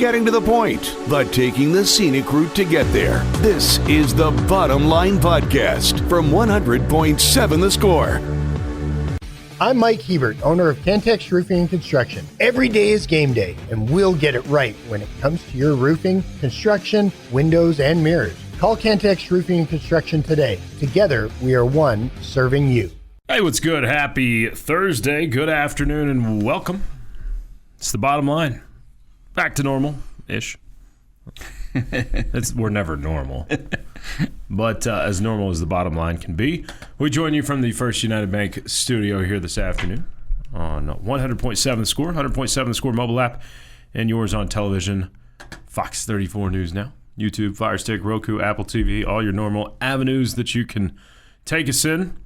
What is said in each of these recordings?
getting to the point, but taking the scenic route to get there. This is the Bottom Line Podcast from 100.7 The Score. I'm Mike Hebert, owner of Cantex Roofing and Construction. Every day is game day, and we'll get it right when it comes to your roofing, construction, windows, and mirrors. Call Cantex Roofing and Construction today. Together, we are one serving you. Hey, what's good? Happy Thursday. Good afternoon and welcome. It's the Bottom Line. Back to normal-ish. We're never normal. But as normal as the Bottom Line can be, we join you from the First United Bank studio here this afternoon on 100.7 The Score, 100.7 The Score mobile app, and yours on television, Fox 34 News Now, YouTube, Fire Stick, Roku, Apple TV, all your normal avenues that you can take us in.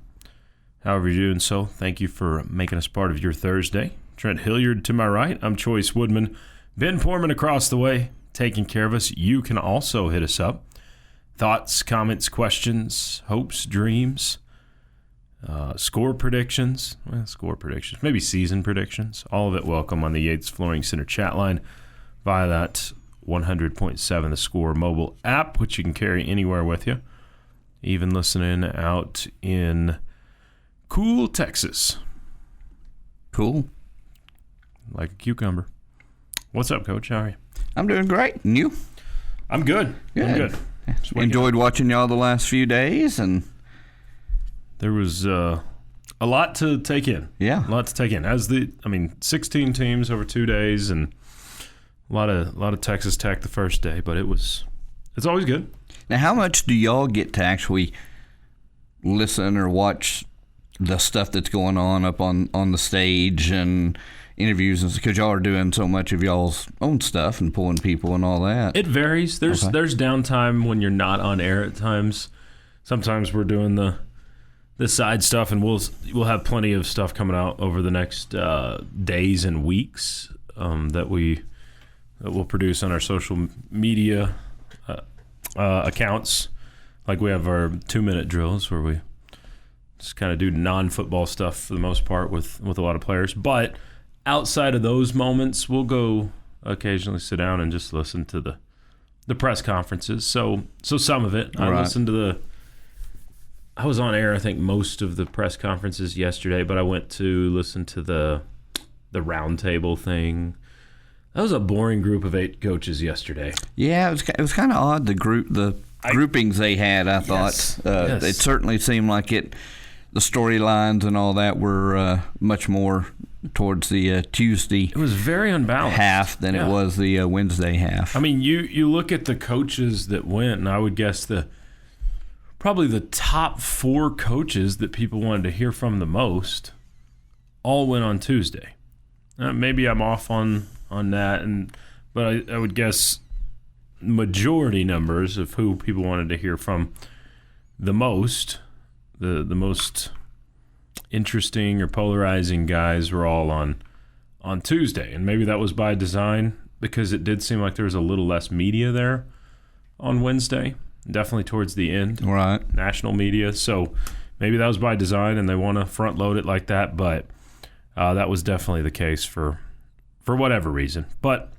However you're doing so, thank you for making us part of your Thursday. Trent Hilliard to my right. I'm Chois Woodman. Ben Portman across the way, taking care of us. You can also hit us up. Thoughts, comments, questions, hopes, dreams, score predictions. Well, score predictions. Maybe season predictions. All of it welcome on the Yates Flooring Center chat line via that 100.7 The Score mobile app, which you can carry anywhere with you. Even listening out in cool Texas. Cool. Like a cucumber. What's up, Coach? How are you? I'm doing great. And you? I'm good. I'm good. Enjoyed watching y'all the last few days, and there was a lot to take in. Yeah. A lot to take in. 16 teams over 2 days, and a lot of Texas Tech the first day, but it's always good. Now, how much do y'all get to actually listen or watch the stuff that's going on up on the stage and interviews, and because y'all are doing so much of y'all's own stuff and pulling people and all that? It varies. There's downtime when you're not on air at times. Sometimes we're doing the side stuff, and we'll have plenty of stuff coming out over the next days and weeks that we'll produce on our social media accounts. Like we have our 2-minute drills where we just kind of do non-football stuff for the most part with a lot of players. But outside of those moments, we'll go occasionally sit down and just listen to the press conferences. So some of it. I listened to I was on air, I think, most of the press conferences yesterday, but I went to listen to the roundtable thing. That was a boring group of 8 coaches yesterday. Yeah, it was kind of odd, the groupings they had, I thought. Yes. It certainly seemed like the storylines and all that were much more towards the Tuesday. It was very unbalanced half than it was the Wednesday half. I mean, you look at the coaches that went, and I would guess probably the top 4 coaches that people wanted to hear from the most all went on Tuesday. Maybe I'm off on that, but I would guess majority numbers of who people wanted to hear from the most, the most interesting or polarizing guys were all on Tuesday. And maybe that was by design, because it did seem like there was a little less media there on Wednesday, definitely towards the end. Right. National media. So maybe that was by design and they want to front load it like that, but that was definitely the case for whatever reason. But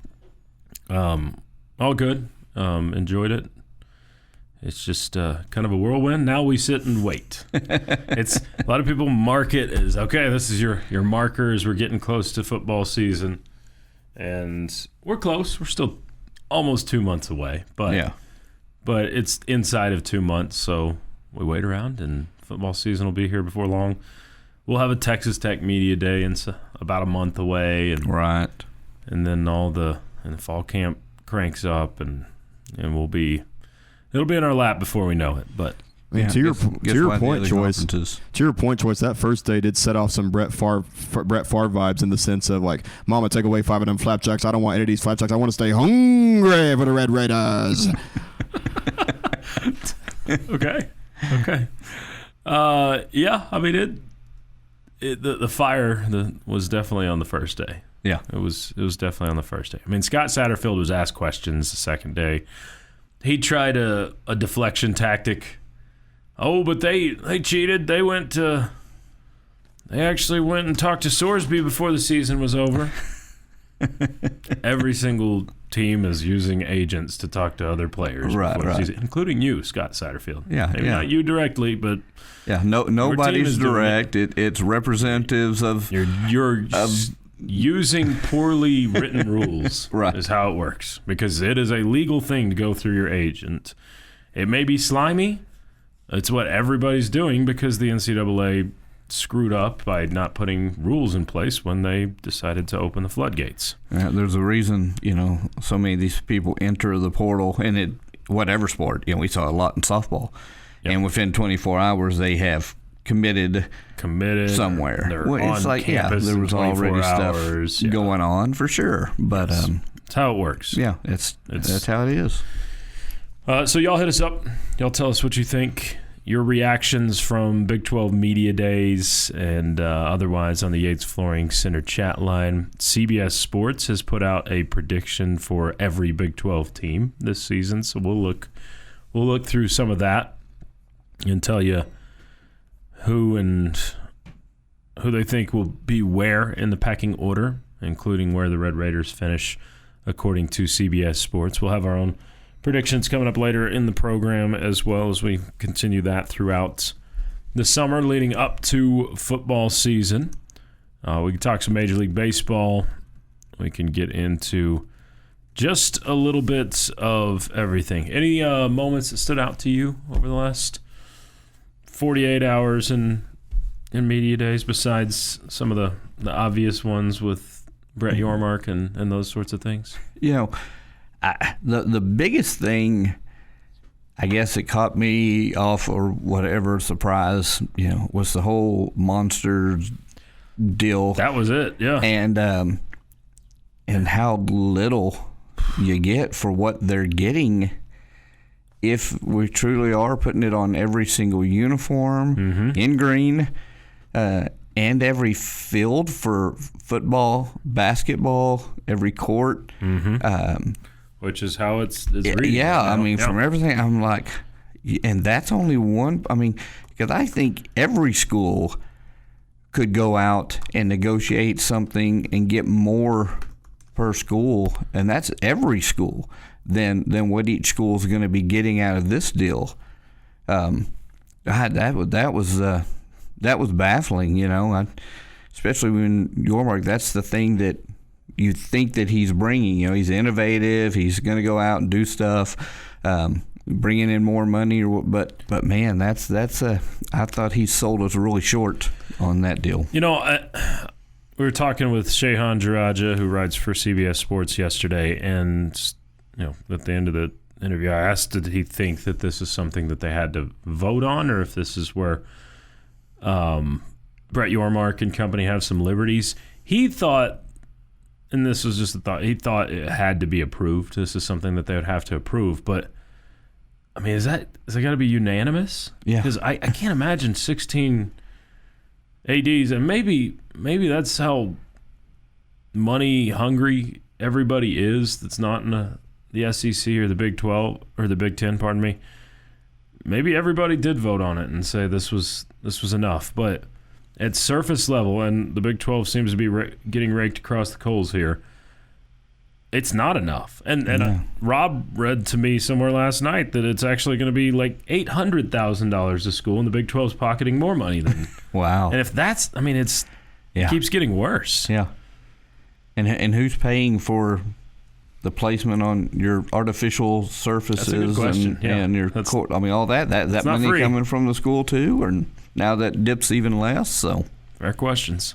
all good. Enjoyed it. It's just kind of a whirlwind. Now we sit and wait. It's a lot of people mark it as, okay, this is your marker as we're getting close to football season. And we're close. We're still almost 2 months away. But it's inside of 2 months, so we wait around, and football season will be here before long. We'll have a Texas Tech Media Day in about a month away. And then the fall camp cranks up, and it'll be in our lap before we know it. But yeah, to your point, Choice. That first day did set off some Brett Favre vibes, in the sense of like, Mama, take away 5 of them flapjacks. I don't want any of these flapjacks. I want to stay hungry for the Red Raiders. Okay. Yeah, I mean the fire was definitely on the first day. Yeah, it was definitely on the first day. I mean, Scott Satterfield was asked questions the second day. He tried a deflection tactic. Oh, but they cheated. They actually went and talked to Sorsby before the season was over. Every single team is using agents to talk to other players, right. Including you, Scott Satterfield. Yeah, maybe not you directly, but nobody's direct. It's representatives of you're using poorly written rules. Right. Is how it works, because it is a legal thing to go through your agent. It may be slimy. It's what everybody's doing because the NCAA screwed up by not putting rules in place when they decided to open the floodgates. There's a reason, so many of these people enter the portal, and whatever sport. We saw a lot in softball, and within 24 hours they have committed somewhere. It's like campus there was already stuff going on for sure, but that's how it works. Yeah, that's how it is. So y'all hit us up. Y'all tell us what you think. Your reactions from Big 12 Media Days and otherwise on the Yates Flooring Center chat line. CBS Sports has put out a prediction for every Big 12 team this season, so we'll look through some of that and tell you who they think will be where in the pecking order, including where the Red Raiders finish according to CBS Sports. We'll have our own predictions coming up later in the program, as well as we continue that throughout the summer leading up to football season. We can talk some Major League Baseball. We can get into just a little bit of everything. Any moments that stood out to you over the last 48 hours in media days, besides some of the obvious ones with Brett Yormark and those sorts of things? The biggest thing, I guess, that caught me off or whatever surprise, was the whole monster deal. That was it, yeah. And how little you get for what they're getting if we truly are putting it on every single uniform in green and every field for football, basketball, every court. Which is how it's reading. Yeah, from everything, I'm like, and that's only one. Because I think every school could go out and negotiate something and get more per school, and that's every school than what each school is going to be getting out of this deal. That was baffling, especially when Yormark. That's the thing that you think that he's bringing. He's innovative. He's going to go out and do stuff, bringing in more money. But man, I thought he sold us really short on that deal. We were talking with Shehan Jaraja, who writes for CBS Sports, yesterday, and at the end of the interview, I asked, did he think that this is something that they had to vote on, or if this is where Brett Yormark and company have some liberties. He thought, and this was just a thought, he thought it had to be approved. This is something that they would have to approve. But, is it got to be unanimous? Yeah. Because I can't imagine 16 ADs, and maybe that's how money hungry everybody is that's not in the SEC or the Big 12 or the Big 10, pardon me. Maybe everybody did vote on it and say this was enough, but at surface level, and the Big 12 seems to be getting raked across the coals here, it's not enough. And Rob read to me somewhere last night that it's actually going to be like $800,000 a school, and the Big 12's pocketing more money than. Wow. And if that's, it keeps getting worse. Yeah. And who's paying for the placement on your artificial surfaces and your court? All that money free. Coming from the school too, or now that dips even less. So fair questions.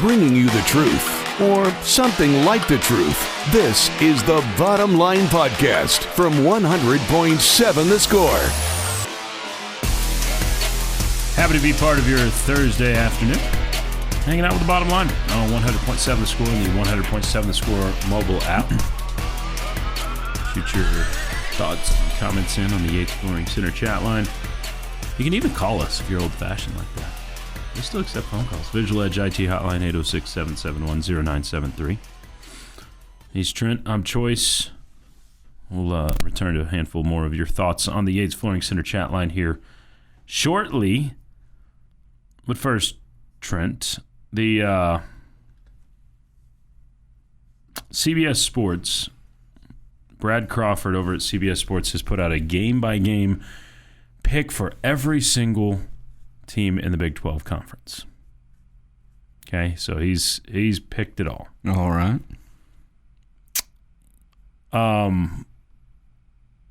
Bringing you the truth, or something like the truth. This is the Bottom Line Podcast from 100.7 The Score. Happy to be part of your Thursday afternoon. Hanging out with the Bottom Line on 100.7 The Score and the 100.7 The Score mobile app. Shoot your thoughts and comments in on the Yates Flooring Center chat line. You can even call us if you're old-fashioned like that. We still accept phone calls. Visual Edge IT hotline 806-771-0973. He's Trent. I'm Choice. We'll return to a handful more of your thoughts on the Yates Flooring Center chat line here shortly. But first, Trent, The CBS Sports, Brad Crawford over at CBS Sports has put out a game-by-game pick for every single team in the Big 12 Conference. Okay, so he's picked it all. All right.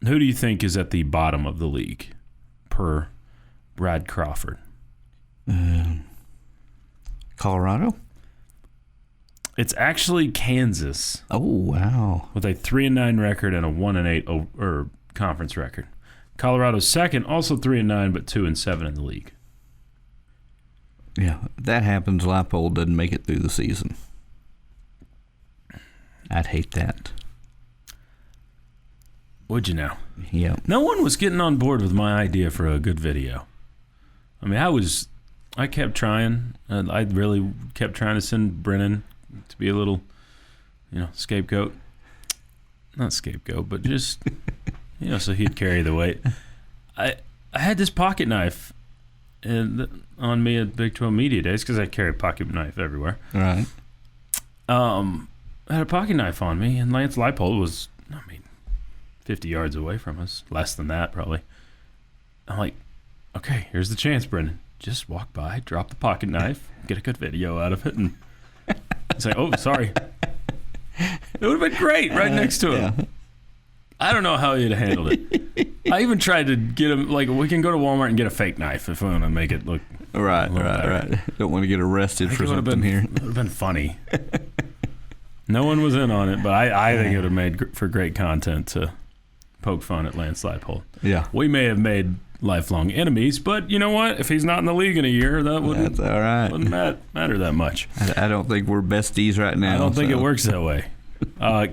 Who do you think is at the bottom of the league per Brad Crawford? Colorado? It's actually Kansas. Oh, wow. With a 3-9 record and a 1-8 conference record. Colorado's second, also 3-9, but 2-7 in the league. Yeah, if that happens, Leipold doesn't make it through the season. I'd hate that. Would you now? Yeah. No one was getting on board with my idea for a good video. I mean, I kept trying. I really kept trying to send Brennan to be a little, scapegoat. Not scapegoat, but just, so he'd carry the weight. I had this pocket knife on me at Big 12 Media Days because I carry a pocket knife everywhere. Right. I had a pocket knife on me, and Lance Leipold was, 50 yards away from us. Less than that, probably. I'm like, okay, here's the chance, Brendan. Just walk by, drop the pocket knife, get a good video out of it, and say, oh, sorry. It would have been great right next to him. Yeah. I don't know how he'd have handled it. I even tried to get him, we can go to Walmart and get a fake knife if we want to make it look right. Don't want to get arrested for something here. It would have been funny. No one was in on it, but I think it would have made for great content to poke fun at Lance Leipold. Yeah. We may have made lifelong enemies, but you know what? If he's not in the league in a year, that wouldn't matter that much. I don't think we're besties right now. I don't think it works that way.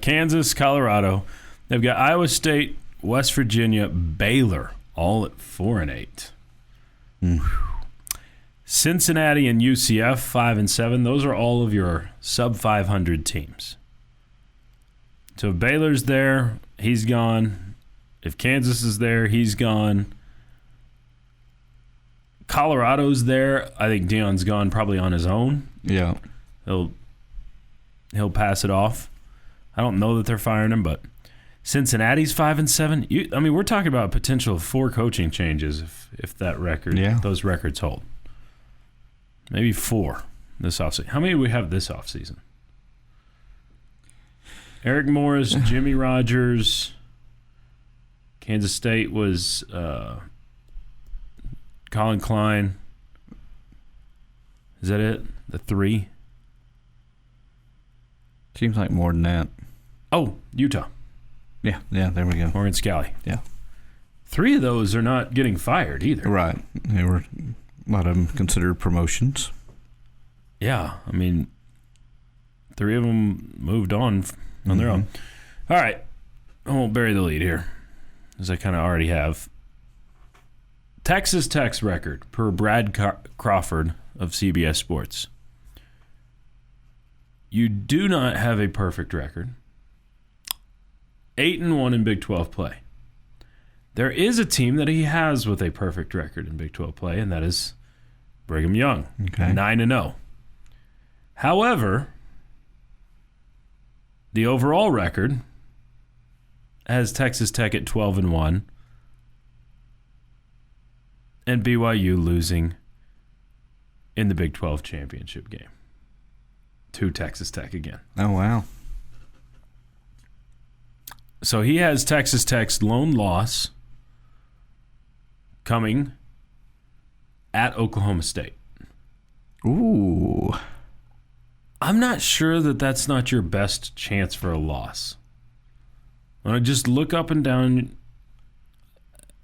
Kansas, Colorado. They've got Iowa State, West Virginia, Baylor, all at 4-8. Cincinnati and UCF, 5-7. Those are all of your sub-500 teams. So if Baylor's there, he's gone. If Kansas is there, he's gone. Colorado's there. I think Deion's gone probably on his own. Yeah. He'll pass it off. I don't know that they're firing him, but Cincinnati's 5-7. We're talking about a potential of 4 coaching changes if that record, those records hold. Maybe 4 this offseason. How many do we have this offseason? Eric Morris, Jimmy Rogers. Kansas State was Colin Klein. Is that it? The 3? Seems like more than that. Oh, Utah. Yeah, there we go. Morgan Scally. Yeah. 3 of those are not getting fired either. Right. They were a lot of them considered promotions. Yeah, 3 of them moved on their own. All right, I won't bury the lead here, as I kind of already have. Texas Tech's record per Brad Crawford of CBS Sports. You do not have a perfect record. 8-1 in Big 12 play. There is a team that he has with a perfect record in Big 12 play, and that is Brigham Young, 9-0. However, the overall record has Texas Tech at 12-1 and BYU losing in the Big 12 championship game to Texas Tech again. Oh, wow. So he has Texas Tech's lone loss coming at Oklahoma State. Ooh. I'm not sure that that's not your best chance for a loss. When I just look up and down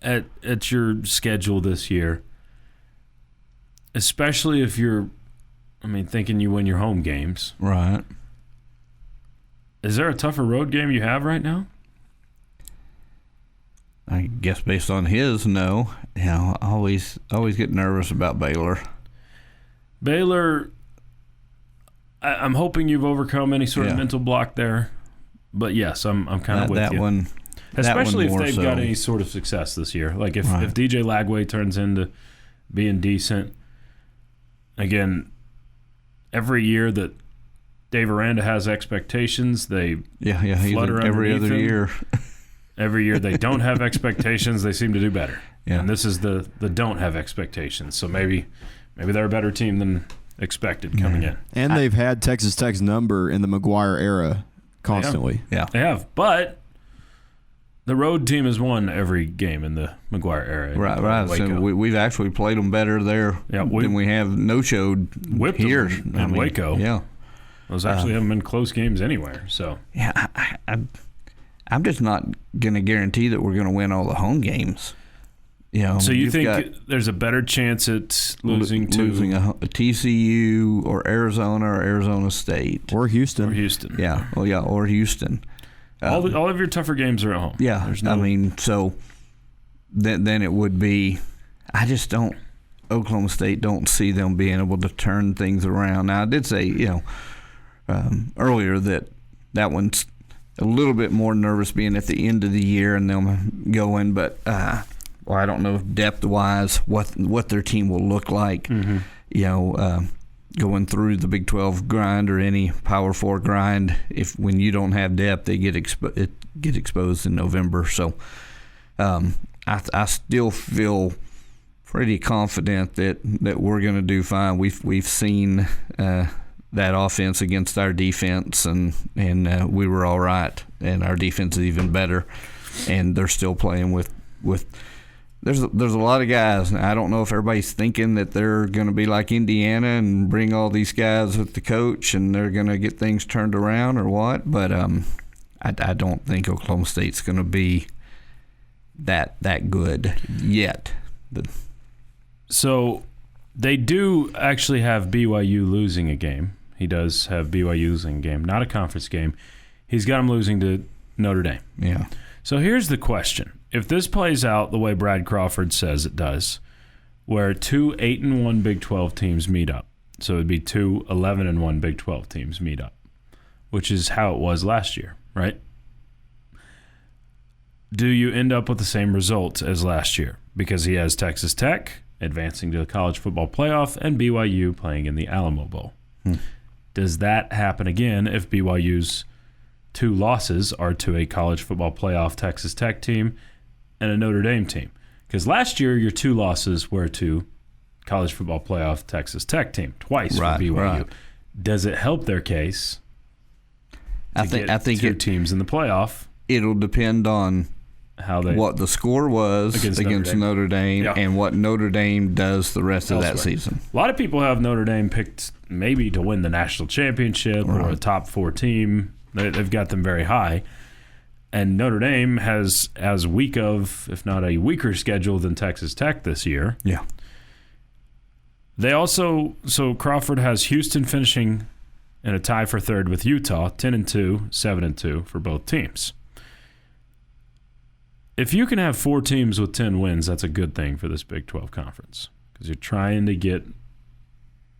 at your schedule this year, especially if you're, thinking you win your home games. Right. Is there a tougher road game you have right now? I guess based on his, no. I always get nervous about Baylor. Baylor, I'm hoping you've overcome any sort of mental block there. But yes, I'm kind of with that you. One, especially that one if they've got any sort of success this year. Like if DJ Lagway turns into being decent, again, every year that Dave Aranda has expectations, they flutter every underneath other him. year. Every year they don't have expectations, they seem to do better. Yeah. And this is the don't have expectations. So maybe they're a better team than expected coming in. And they've had Texas Tech's number in the McGuire era constantly. Yeah. They have. But the road team has won every game in the McGuire era. Right. So we've actually played them better there than we have no-showed here in Waco. Yeah. Those actually haven't been close games anywhere. So yeah, I'm just not going to guarantee that we're going to win all the home games. So you think there's a better chance at losing a TCU or Arizona State or Houston? Yeah. Or Houston. All of your tougher games are at home. Yeah. So then it would be. I just don't. Oklahoma State don't see them being able to turn things around. Now I did say earlier that one's a little bit more nervous being at the end of the year and them going, but I don't know depth-wise what their team will look like. Mm-hmm. Going through the Big 12 grind or any Power 4 grind. When you don't have depth, they get exposed in November. So I still feel pretty confident that we're going to do fine. We've seen that offense against our defense, and we were all right, and our defense is even better, and they're still playing with there's a lot of guys. Now, I don't know if everybody's thinking that they're going to be like Indiana and bring all these guys with the coach and they're going to get things turned around or what, but I don't think Oklahoma State's going to be that good yet. So they do actually have BYU losing a game. He does have BYU losing a game, not a conference game. He's got them losing to Notre Dame. Yeah. So here's the question. If this plays out the way Brad Crawford says it does, where two 8-1 Big 12 teams meet up, so it would be two 11-1 Big 12 teams meet up, which is how it was last year, right? Do you end up with the same results as last year? Because he has Texas Tech advancing to the college football playoff and BYU playing in the Alamo Bowl. Does that happen again if BYU's two losses are to a college football playoff Texas Tech team and a Notre Dame team? Because last year your two losses were to college football playoff Texas Tech team, twice for BYU. Right. Does it help their case? I think two teams in the playoff. It'll depend on what the score was against Notre Dame and what Notre Dame does the rest of that season. A lot of people have Notre Dame picked maybe to win the national championship or a top 4 team. They've got them very high. And Notre Dame has as weak of, if not a weaker schedule than Texas Tech this year. Yeah. They also, so Crawford has Houston finishing in a tie for third with Utah, 10-2, 7-2 for both teams. If you can have 4 teams with 10 wins, that's a good thing for this Big 12 conference because you're trying to get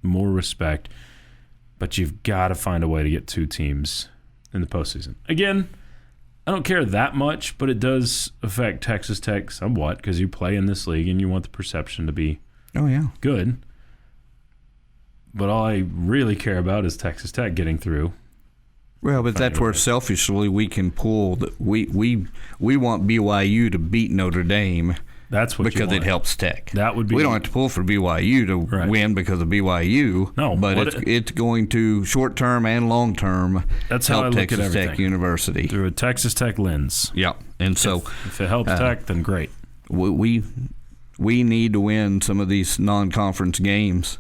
more respect, but you've got to find a way to get 2 teams in the postseason. Again, I don't care that much, but it does affect Texas Tech somewhat because you play in this league and you want the perception to be good. But all I really care about is Texas Tech getting through. Well, but that's where selfishly we can pull. We want BYU to beat Notre Dame. That's what because it helps Tech. That would be. We don't have to pull for BYU to win because of BYU. No, but it's going to short term and long term. That's how help I look Texas at everything. Tech University through a Texas Tech lens. Yeah, and so if it helps Tech, then great. We need to win some of these non-conference games.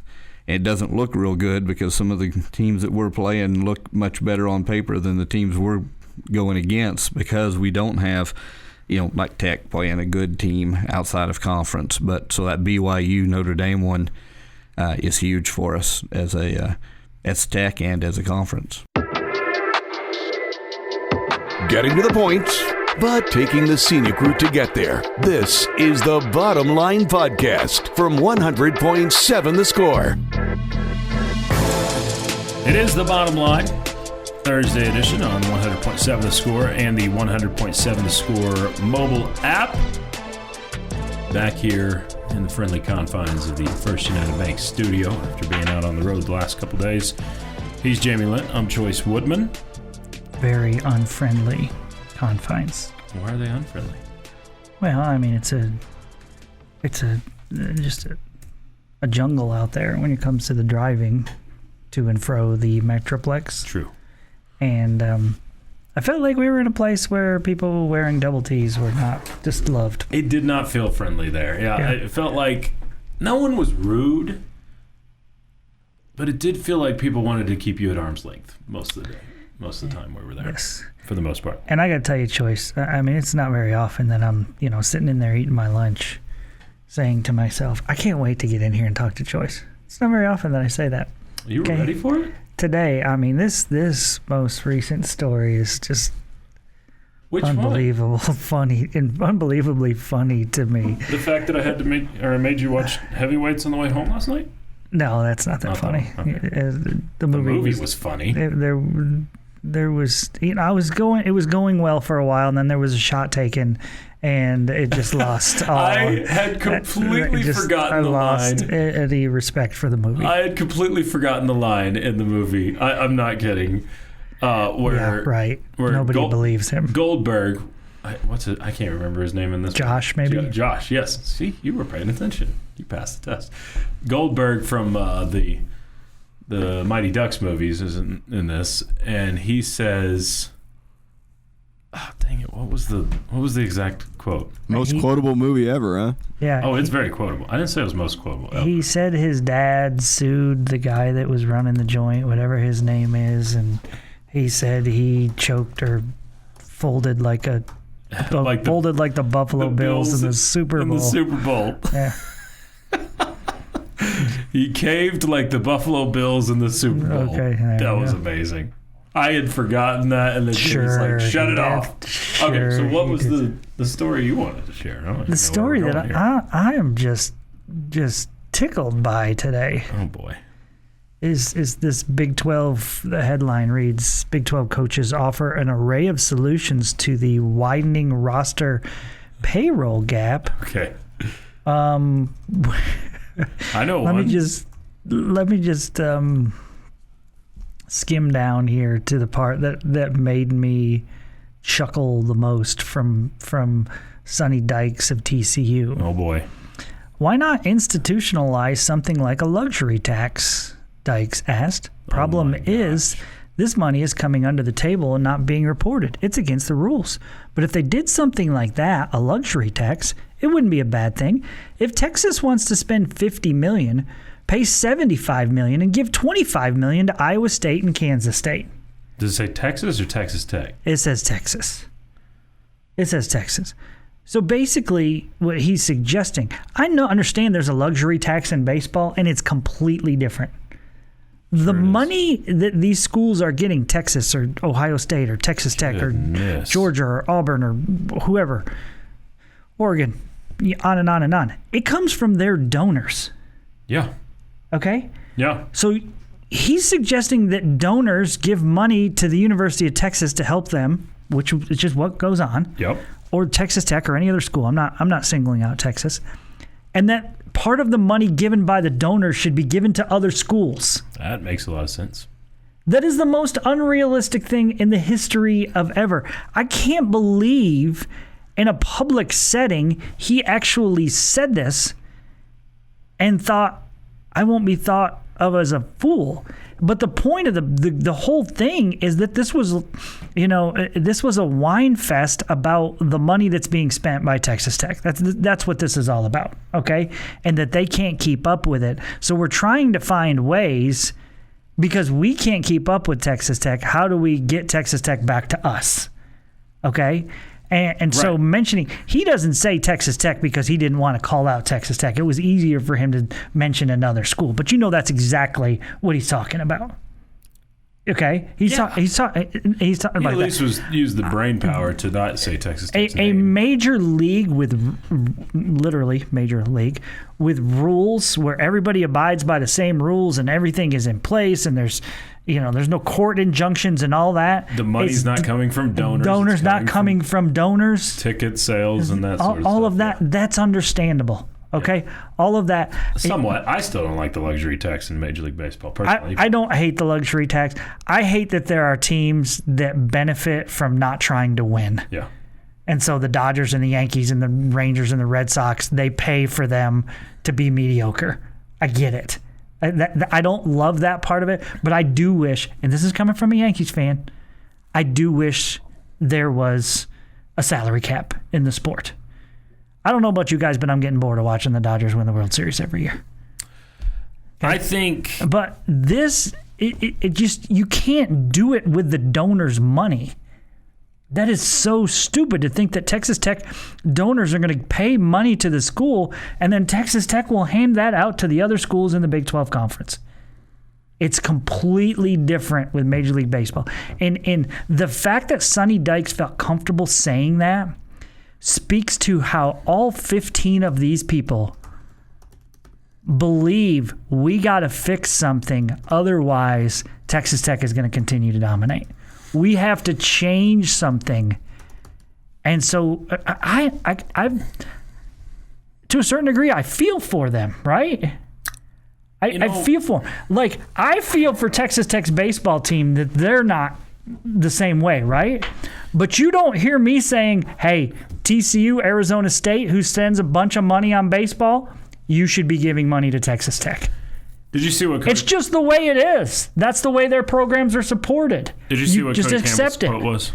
It doesn't look real good because some of the teams that we're playing look much better on paper than the teams we're going against because we don't have, like Tech playing a good team outside of conference. But so that BYU Notre Dame one is huge for us as Tech and as a conference. Getting to the point, but taking the scenic route to get there. This is the Bottom Line Podcast from 100.7 The Score. It is the Bottom Line, Thursday edition on 100.7 The Score and the 100.7 The Score mobile app. Back here in the friendly confines of the First United Bank studio after being out on the road the last couple days. He's Jamie Lent. I'm Chois Woodman. Very unfriendly confines. Why are they unfriendly? Well, I mean, it's just a jungle out there when it comes to the driving to and fro the Metroplex. True. And I felt like we were in a place where people wearing double T's were not just loved. It did not feel friendly there. Yeah. It felt like no one was rude, but it did feel like people wanted to keep you at arm's length most of the day, most of the time we were there. Yes. For the most part. And I got to tell you, Choice, I mean, it's not very often that I'm, sitting in there eating my lunch saying to myself, I can't wait to get in here and talk to Choice. It's not very often that I say that. You were ready for it? Today, I mean, this most recent story is just unbelievably funny to me. The fact that I made you watch Heavyweights on the way home last night? No, that's not that funny. Okay. The movie was funny. There was, it was going well for a while, and then there was a shot taken, and it just lost all. I had completely forgotten the line. I lost any respect for the movie. I had completely forgotten the line in the movie. I'm not kidding. Where nobody believes him. Goldberg, I can't remember his name in this. Josh, maybe? Josh, yes. See, you were paying attention. You passed the test. Goldberg from the Mighty Ducks movies is in this, and he says, dang it, what was the exact quote? Most quotable movie ever, huh? Yeah. Oh, it's very quotable. I didn't say it was most quotable ever. He said his dad sued the guy that was running the joint, whatever his name is, and he said he choked or folded like the Buffalo Bills in the Super Bowl. In the Super Bowl. Yeah. He caved like the Buffalo Bills in the Super Bowl. Okay, that was amazing. I had forgotten that, and then he was like, shut it off. Okay, so what was the story you wanted to share? The story that I am just tickled by today. Oh, boy. Is this Big 12, the headline reads, Big 12 coaches offer an array of solutions to the widening roster payroll gap. Okay. I know Let one. me just skim down here to the part that made me chuckle the most from Sonny Dykes of TCU. Oh boy. Why not institutionalize something like a luxury tax? Dykes asked. Problem is, this money is coming under the table and not being reported. It's against the rules. But if they did something like that, a luxury tax, it wouldn't be a bad thing. If Texas wants to spend $50 million, pay $75 million, and give $25 million to Iowa State and Kansas State. Does it say Texas or Texas Tech? It says Texas. It says Texas. So basically, what he's suggesting, understand there's a luxury tax in baseball, and it's completely different. The money that these schools are getting, Texas or Ohio State or Texas Tech or Georgia or Auburn or whoever, Oregon, on and on and on, it comes from their donors. Yeah. Okay? Yeah. So he's suggesting that donors give money to the University of Texas to help them, which is just what goes on. Yep. Or Texas Tech or any other school. I'm not singling out Texas. And that part of the money given by the donors should be given to other schools. That makes a lot of sense. That is the most unrealistic thing in the history of ever. I can't believe in a public setting he actually said this and thought, I won't be thought of as a fool. But the point of the whole thing is that this was, this was a wine fest about the money that's being spent by Texas Tech. That's what this is all about, okay? And that they can't keep up with it. So we're trying to find ways, because we can't keep up with Texas Tech. How do we get Texas Tech back to us, okay? And so mentioning, he doesn't say Texas Tech because he didn't want to call out Texas Tech. It was easier for him to mention another school. But that's exactly what he's talking about. Okay? He's talking about that. At least use the brain power to not say Texas Tech's a name. major league literally major league with rules where everybody abides by the same rules and everything is in place and there's no court injunctions and all that. The money's not coming from donors. Donors not coming from donors. Ticket sales and that sort of stuff. All of that, that's understandable. Okay, all of that. Somewhat. I still don't like the luxury tax in Major League Baseball, personally. I don't hate the luxury tax. I hate that there are teams that benefit from not trying to win. Yeah. And so the Dodgers and the Yankees and the Rangers and the Red Sox, they pay for them to be mediocre. I get it. I don't love that part of it, but I do wish, and this is coming from a Yankees fan, I do wish there was a salary cap in the sport. I don't know about you guys, but I'm getting bored of watching the Dodgers win the World Series every year. Okay? I think... But this, it just, you can't do it with the donors' money. That is so stupid to think that Texas Tech donors are going to pay money to the school and then Texas Tech will hand that out to the other schools in the Big 12 Conference. It's completely different with Major League Baseball. And the fact that Sonny Dykes felt comfortable saying that speaks to how all 15 of these people believe we got to fix something. Otherwise, Texas Tech is going to continue to dominate. We have to change something. And so I to a certain degree, I feel for them, right? I feel for them. Like, I feel for Texas Tech's baseball team that they're not the same way, right? But you don't hear me saying, hey, TCU, Arizona State, who spends a bunch of money on baseball, you should be giving money to Texas Tech. Did you see what? It's just the way it is. That's the way their programs are supported. Did you see what just Coach accept Campbell's quote was?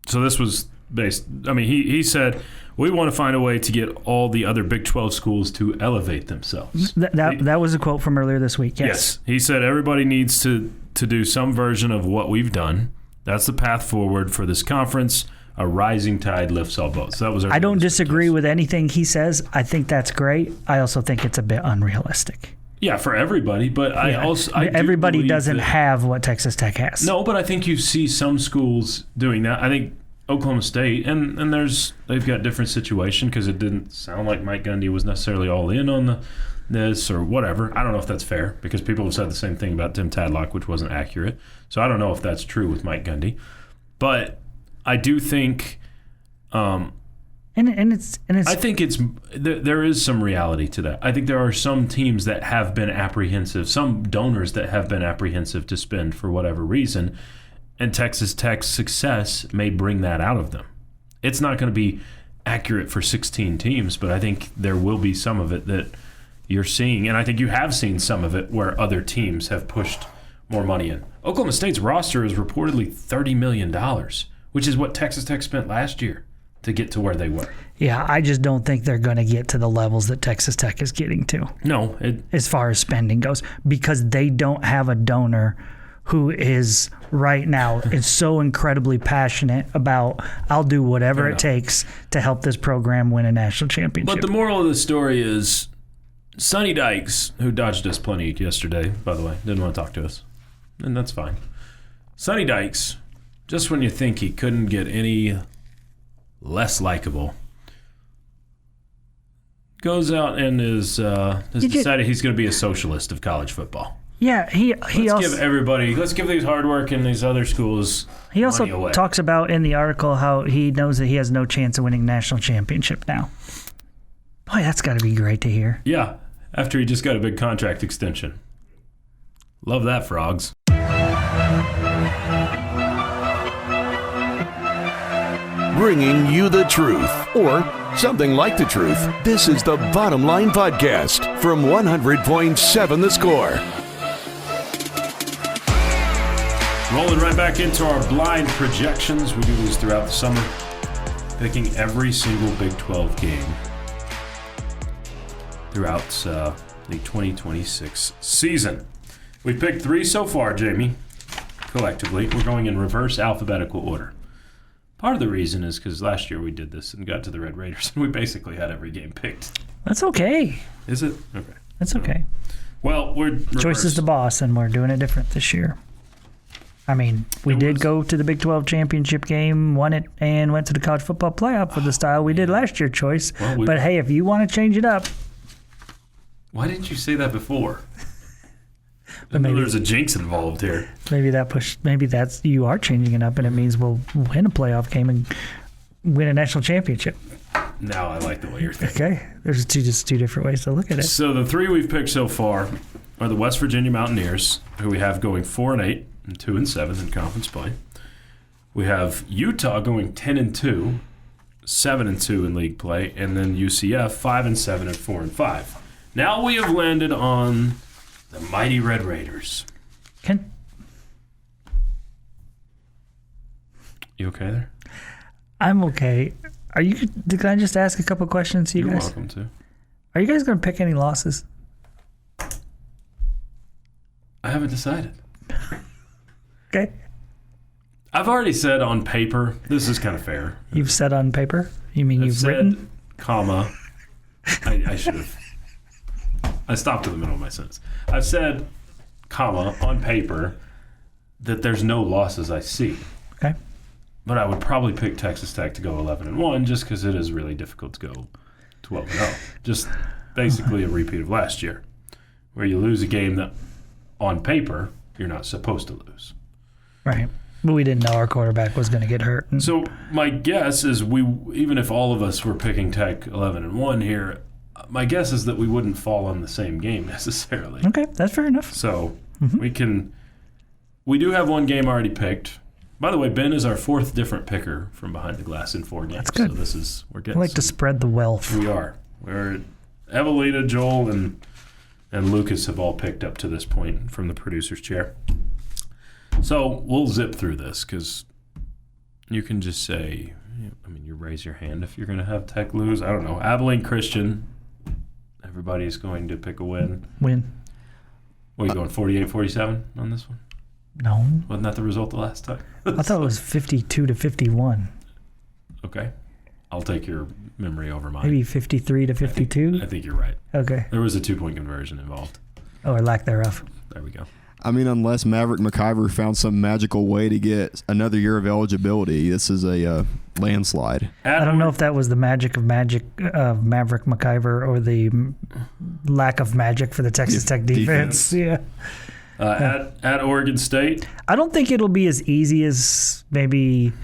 So this was based. I mean, he said, "We want to find a way to get all the other Big 12 schools to elevate themselves." That was a quote from earlier this week. Yes. He said everybody needs to do some version of what we've done. That's the path forward for this conference. A rising tide lifts all boats. That was. I don't disagree with anything he says. I think that's great. I also think it's a bit unrealistic. Yeah, for everybody, but everybody doesn't have what Texas Tech has. No, but I think you see some schools doing that. I think Oklahoma State, and they've got different situation because it didn't sound like Mike Gundy was necessarily all in on this or whatever. I don't know if that's fair because people have said the same thing about Tim Tadlock, which wasn't accurate. So I don't know if that's true with Mike Gundy, but I do think, I think there is some reality to that. I think there are some teams that have been apprehensive, some donors that have been apprehensive to spend for whatever reason, and Texas Tech's success may bring that out of them. It's not going to be accurate for 16 teams, but I think there will be some of it that you're seeing, and I think you have seen some of it where other teams have pushed more money in. Oklahoma State's roster is reportedly $30 million. Which is what Texas Tech spent last year to get to where they were. Yeah, I just don't think they're going to get to the levels that Texas Tech is getting to. No. As far as spending goes, because they don't have a donor who is right now is so incredibly passionate about, I'll do whatever it takes to help this program win a national championship. But the moral of the story is Sonny Dykes, who dodged us plenty yesterday, by the way, didn't want to talk to us, and that's fine. Sonny Dykes, just when you think he couldn't get any less likable, goes out and has decided he's going to be a socialist of college football. Yeah, let's give these hardworking these other schools. He also money away. Talks about in the article how he knows that he has no chance of winning national championship now. Boy, that's got to be great to hear. Yeah, after he just got a big contract extension. Love that, frogs. Bringing you the truth, or something like the truth. This is the Bottom Line Podcast from 100.7 The Score. Rolling right back into our blind projections. We do these throughout the summer, picking every single Big 12 game throughout the 2026 season. We picked 3 so far, Jamie, collectively. We're going in reverse alphabetical order. Part of the reason is because last year we did this and got to the Red Raiders, and we basically had every game picked. That's okay. Is it? Okay. That's okay. Well, we're reversed. Choice is the boss, and we're doing it different this year. I mean, we did go to the Big 12 championship game, won it, and went to the college football playoff with the style we did last year, Choice. Well, but hey, if you want to change it up. Why didn't you say that before? But maybe there's a jinx involved here. Maybe that's you are changing it up, and it means we'll win a playoff game and win a national championship. Now I like the way you're thinking. Okay. There's just two different ways to look at it. So the 3 we've picked so far are the West Virginia Mountaineers, who we have going 4-8 and 2-7 in conference play. We have Utah going 10-2, 7-2 in league play, and then UCF 5-7 and 4-5. Now we have landed on the mighty Red Raiders. You okay there? I'm okay. Can I just ask a couple questions to you guys? You're welcome to. Are you guys going to pick any losses? I haven't decided. Okay. I've already said on paper, this is kind of fair. You've said on paper? You mean you've written? Comma. I should have. I stopped in the middle of my sentence. I've said, comma, on paper, that there's no losses I see. Okay. But I would probably pick Texas Tech to go 11-1 just because it is really difficult to go 12-0. Just basically a repeat of last year, where you lose a game that, on paper, you're not supposed to lose. Right. But we didn't know our quarterback was going to get hurt. So my guess is even if all of us were picking Tech 11-1 here, my guess is that we wouldn't fall on the same game necessarily. Okay, that's fair enough. So we do have one game already picked. By the way, Ben is our 4th different picker from behind the glass in 4 games. That's good. So we're getting. I like to spread the wealth. We are. Evelina, Joel, and Lucas have all picked up to this point from the producer's chair. So we'll zip through this because you can just say, you raise your hand if you're going to have Tech lose. I don't know. Abilene Christian, everybody's going to pick a win. Win. What are you going, 48-47 on this one? No. Wasn't that the result the last time? I thought it was 52-51. Okay. I'll take your memory over mine. Maybe 53-52? I think you're right. Okay. There was a 2-point conversion involved. Or lack thereof. There we go. I mean, unless Maverick McIver found some magical way to get another year of eligibility, this is a landslide. I don't know if that was the magic of Maverick McIver or the lack of magic for the Texas Tech defense. Yeah. At Oregon State. I don't think it'll be as easy as maybe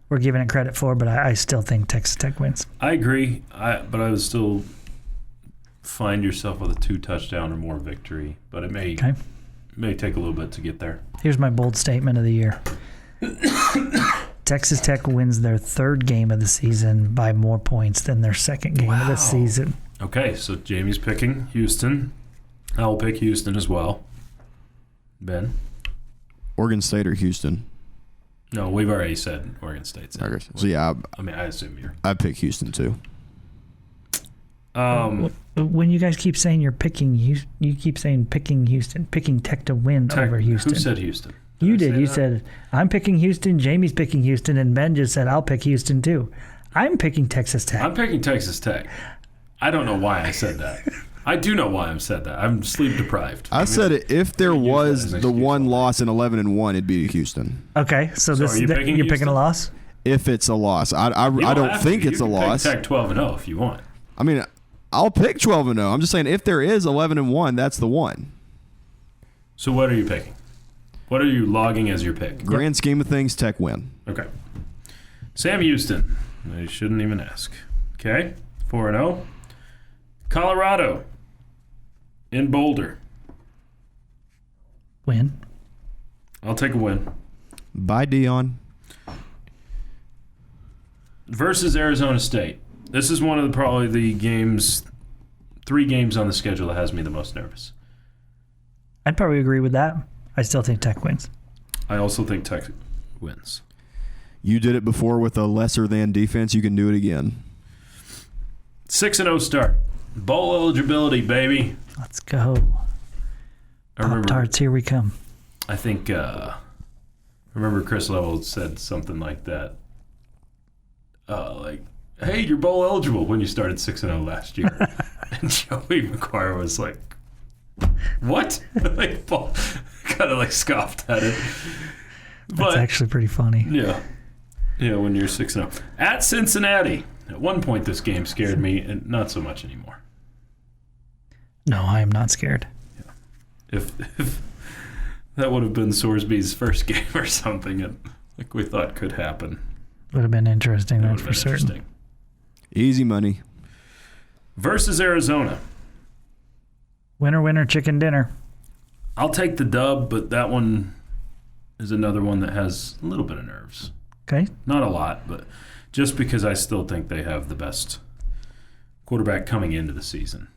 we're giving it credit for, but I still think Texas Tech wins. I agree, but I would still find yourself with a 2-touchdown or more victory, but it may take a little bit to get there. Here's my bold statement of the year. Texas Tech wins their 3rd game of the season by more points than their 2nd game of the season. Okay, so Jamie's picking Houston. I'll pick Houston as well. Ben? Oregon State or Houston? No, we've already said Oregon State. Okay. So yeah, I assume you're. I'd pick Houston too. When you guys keep saying you're picking, you keep saying picking Houston, picking Tech to win over Houston. Who said Houston? You did. You said, I'm picking Houston, Jamie's picking Houston, and Ben just said, I'll pick Houston too. I'm picking Texas Tech. I'm picking Texas Tech. I don't know why I said that. I do know why I said that. I'm sleep deprived. I said if there was the one loss in 11-1, it'd be Houston. Okay, so you're picking a loss? If it's a loss. I don't think it's a loss. You can pick Tech 12-0 if you want. I mean, I'll pick 12-0. I'm just saying if there is 11-1, that's the one. So what are you picking? What are you logging as your pick? Grand scheme of things, Tech win. Okay. Sam Houston. I shouldn't even ask. Okay. 4-0. Colorado. In Boulder. Win. I'll take a win. Bye, Dion. Versus Arizona State. This is one of probably the 3 games on the schedule that has me the most nervous. I'd probably agree with that. I still think Tech wins. I also think Tech wins. You did it before with a lesser than defense. You can do it again. 6-0 start. Bowl eligibility, baby. Let's go. Pop-Tarts, here we come. I think, remember Chris Level said something like that. Hey, you're bowl eligible when you started 6-0 last year. And Joey McGuire was like, what? Kind of scoffed at it. That's actually pretty funny. Yeah. Yeah, when you're 6-0. At Cincinnati. At one point, this game scared me, and not so much anymore. No, I am not scared. Yeah. If that would have been Sorsby's first game or something, we thought could happen. Would have been interesting, that's for certain. Easy money. Versus Arizona. Winner, winner, chicken dinner. I'll take the dub, but that one is another one that has a little bit of nerves. Okay. Not a lot, but just because I still think they have the best quarterback coming into the season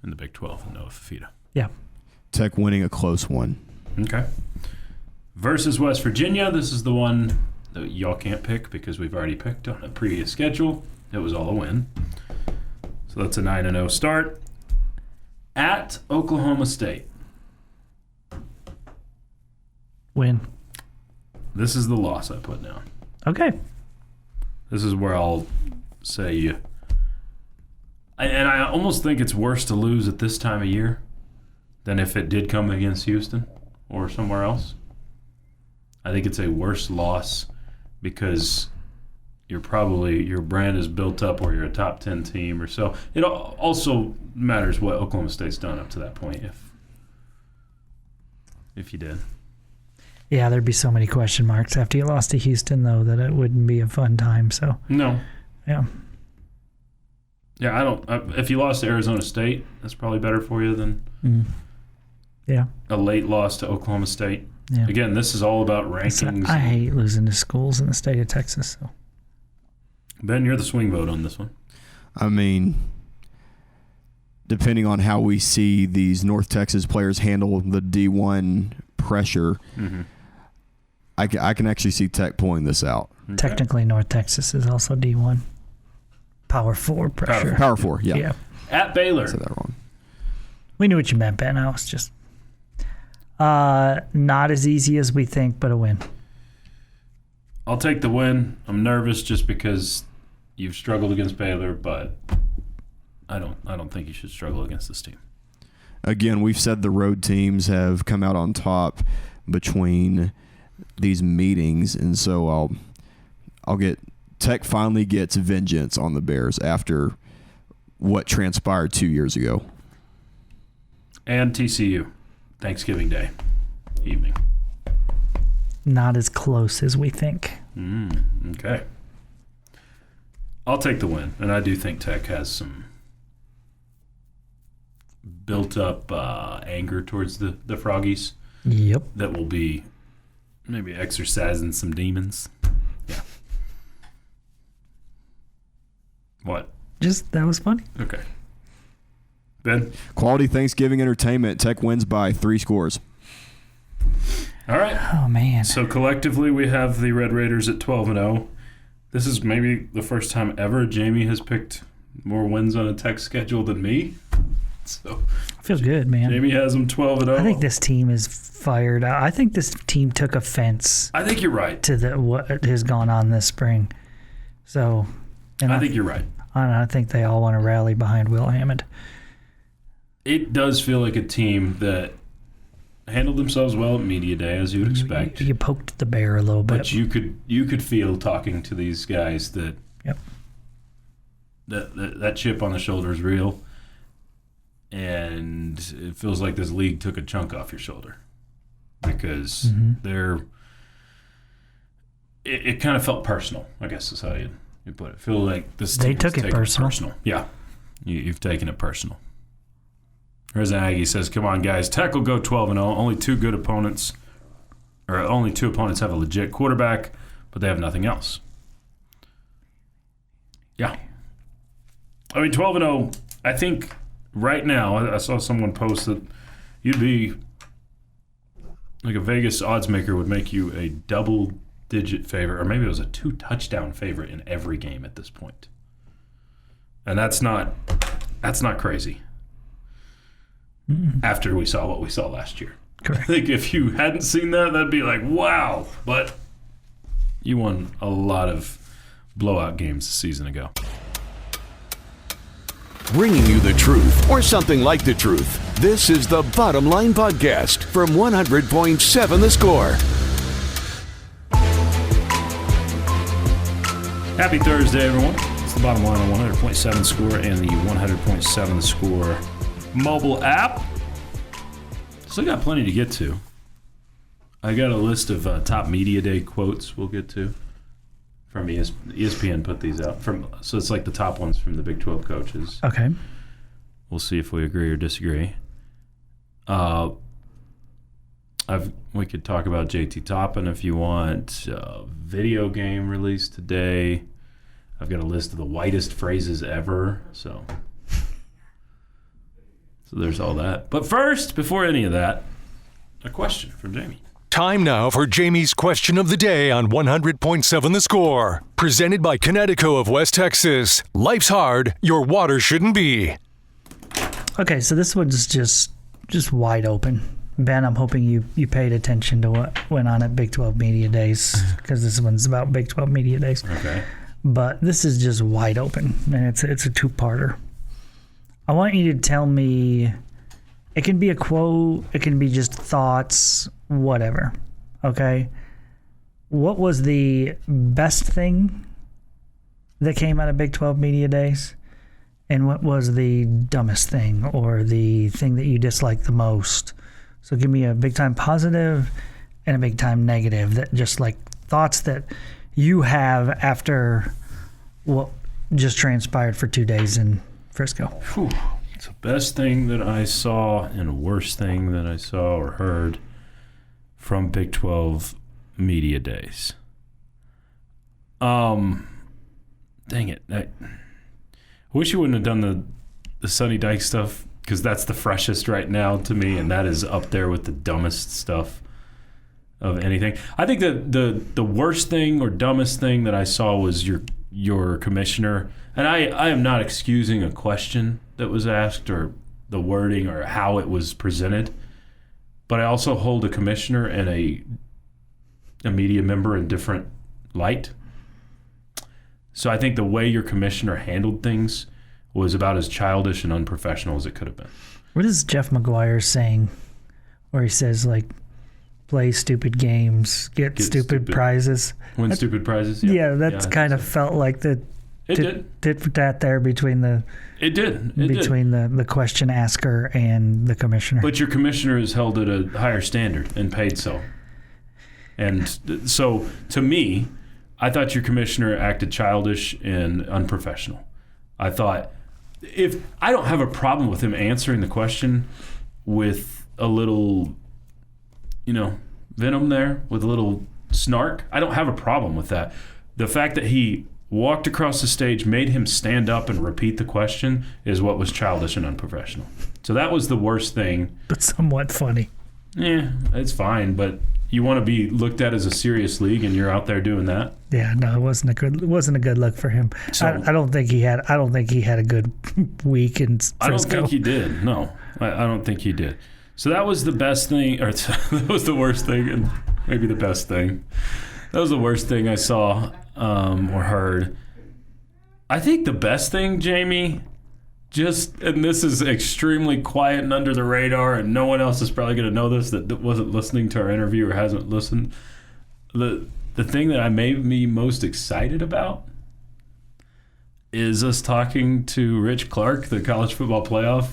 in the Big 12 and Noah Fifita. Yeah. Tech winning a close one. Okay. Versus West Virginia. This is the one that y'all can't pick because we've already picked on a previous schedule. It was all a win. So that's a 9-0 start. At Oklahoma State. Win. This is the loss I put down. Okay. This is where I'll say you. And I almost think it's worse to lose at this time of year than if it did come against Houston or somewhere else. I think it's a worse loss because your brand is built up or you're a top 10 team or so. It also matters what Oklahoma State's done up to that point if you did. Yeah, there'd be so many question marks after you lost to Houston, though, that it wouldn't be a fun time. So no. Yeah. Yeah, I don't. If you lost to Arizona State, that's probably better for you than a late loss to Oklahoma State. Yeah. Again, this is all about rankings. I hate losing to schools in the state of Texas. So. Ben, you're the swing vote on this one. I mean, depending on how we see these North Texas players handle the D1 pressure, I can actually see Tech pulling this out. Okay. Technically, North Texas is also D1. Power 4 pressure. Power 4, yeah. At Baylor. I said that wrong. We knew what you meant, Ben. I was just not as easy as we think, but a win. I'll take the win. I'm nervous just because you've struggled against Baylor, but I don't think you should struggle against this team. Again, we've said the road teams have come out on top between these meetings, and so I'll get Tech finally gets vengeance on the Bears after what transpired 2 years ago. And TCU, Thanksgiving Day evening. Not as close as we think. Okay. I'll take the win, and I do think Tech has some built-up anger towards the Froggies. Yep. That will be maybe exercising some demons. Yeah. What? Just, that was funny. Okay. Ben? Quality Thanksgiving entertainment. Tech wins by 3 scores. All right. Oh, man. So collectively, we have the Red Raiders at 12-0. This is maybe the first time ever Jamie has picked more wins on a Tech schedule than me. So I feel good, man. Jamie has them 12-0. I think this team is fired. I think this team took offense. I think you're right. To what has gone on this spring. So, and I think you're right. I think they all want to rally behind Will Hammond. It does feel like a team that handled themselves well at media day, as you would expect. You poked the bear a little bit, but you could feel talking to these guys that that chip on the shoulder is real, and it feels like this league took a chunk off your shoulder because it kind of felt personal. I guess is how you put it. Feel like this team took it personal. Yeah, you've taken it personal. Here's Aggie says, "Come on, guys. Tech will go 12-0. Only 2 good opponents, or only 2 opponents have a legit quarterback, but they have nothing else." Yeah. I mean, 12-0. I think right now, I saw someone post that you'd be like a Vegas odds maker would make you a double-digit favorite, or maybe it was a 2-touchdown favorite in every game at this point, and that's not crazy. After we saw what we saw last year. Correct. I think if you hadn't seen that, that'd be like, wow. But you won a lot of blowout games a season ago. Bringing you the truth, or something like the truth. This is the Bottom Line Podcast from 100.7 The Score. Happy Thursday, everyone. It's the Bottom Line on 100.7 Score and the 100.7 The Score mobile app. Still got plenty to get to. I got a list of top media day quotes we'll get to. from ESPN put these out. So it's like the top ones from the Big 12 coaches. Okay. We'll see if we agree or disagree. We could talk about JT Toppin if you want. Video game released today. I've got a list of the whitest phrases ever. So there's all that. But first, before any of that, a question from Jamie. Time now for Jamie's question of the day on 100.7 The Score. Presented by Connecticut of West Texas. Life's hard, your water shouldn't be. Okay, so this one's just wide open. Ben, I'm hoping you paid attention to what went on at Big 12 Media Days, because this one's about Big 12 Media Days. Okay. But this is just wide open, and it's a two-parter. I want you to tell me, it can be a quote, it can be just thoughts, whatever, okay? What was the best thing that came out of Big 12 Media Days? And what was the dumbest thing, or the thing that you disliked the most? So give me a big-time positive and a big-time negative, that just like thoughts that you have after what just transpired for 2 days in Frisco. Whew. It's the best thing that I saw and worst thing that I saw or heard from Big 12 Media Days. Dang it. I wish you wouldn't have done the Sonny Dykes stuff, because that's the freshest right now to me, and that is up there with the dumbest stuff of anything. I think that the worst thing or dumbest thing that I saw was your commissioner, and I am not excusing a question that was asked or the wording or how it was presented, but I also hold a commissioner and a media member in different light. So I think the way your commissioner handled things was about as childish and unprofessional as it could have been. What is Jeff McGuire saying, where he says, like, play stupid games, get stupid prizes? Win stupid prizes? Yeah, that's kind of felt like the tit for tat there between the the question asker and the commissioner. But your commissioner is held at a higher standard and paid so. And so, to me, I thought your commissioner acted childish and unprofessional. I thought, if I don't have a problem with him answering the question with a little, venom there, with a little snark, I don't have a problem with that. The fact that he walked across the stage, made him stand up and repeat the question, is what was childish and unprofessional. So that was the worst thing. But somewhat funny. Yeah, it's fine, but you want to be looked at as a serious league, and you're out there doing that. Yeah, no, it wasn't a good look for him. So, I don't think he had a good week in Frisco. I don't think he did. No, I don't think he did. So that was the best thing, or that was the worst thing, and maybe the best thing. That was the worst thing I saw or heard. I think the best thing, Jamie, and this is extremely quiet and under the radar, and no one else is probably going to know this that wasn't listening to our interview or hasn't listened. The thing that I made me most excited about is us talking to Rich Clark, the college football playoff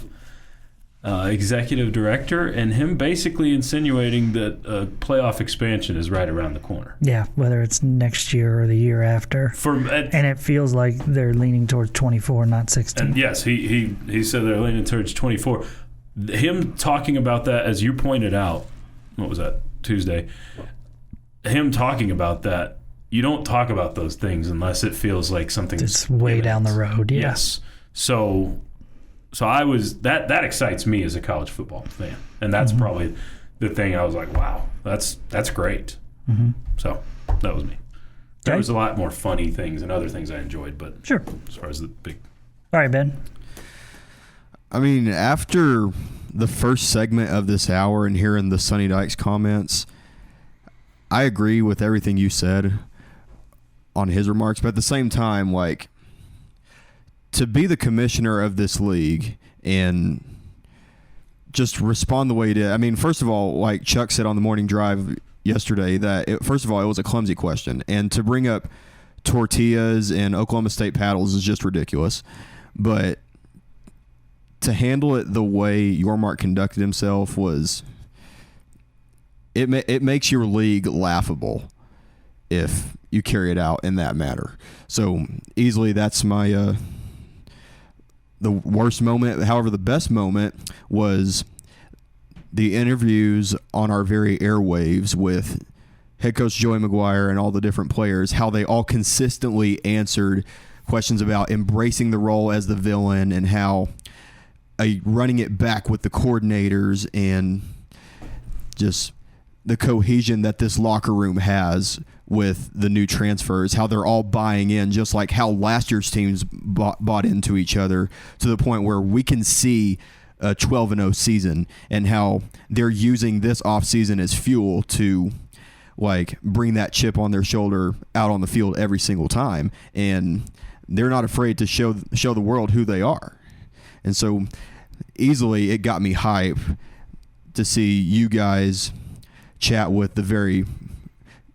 executive director, and him basically insinuating that playoff expansion is right around the corner. Yeah, whether it's next year or the year after. And it feels like they're leaning towards 24, not 16. And yes, he said they're leaning towards 24. Him talking about that, as you pointed out, what was that, Tuesday? Him talking about that, you don't talk about those things unless it feels like something's it's way down the road. Yeah. Yes. So I was that excites me as a college football fan, and that's probably the thing. I was like, wow, that's great. Mm-hmm. So that was me. There was a lot more funny things and other things I enjoyed, but sure. As far as the big. All right, Ben. I mean, after the first segment of this hour and hearing the Sonny Dykes comments, I agree with everything you said on his remarks, but at the same time, like, to be the commissioner of this league and just respond the way he did. I mean, first of all, like Chuck said on the morning drive yesterday, first of all, it was a clumsy question. And to bring up tortillas and Oklahoma State paddles is just ridiculous. But to handle it the way Yormark conducted himself it makes your league laughable if you carry it out in that manner. So easily that's my the worst moment. However, the best moment was the interviews on our very airwaves with head coach Joey McGuire and all the different players, how they all consistently answered questions about embracing the role as the villain and how running it back with the coordinators and just the cohesion that this locker room has with the new transfers, how they're all buying in, just like how last year's teams bought into each other to the point where we can see a 12-0 season, and how they're using this offseason as fuel to like bring that chip on their shoulder out on the field every single time, and they're not afraid to show the world who they are. And so easily it got me hype to see you guys chat with the very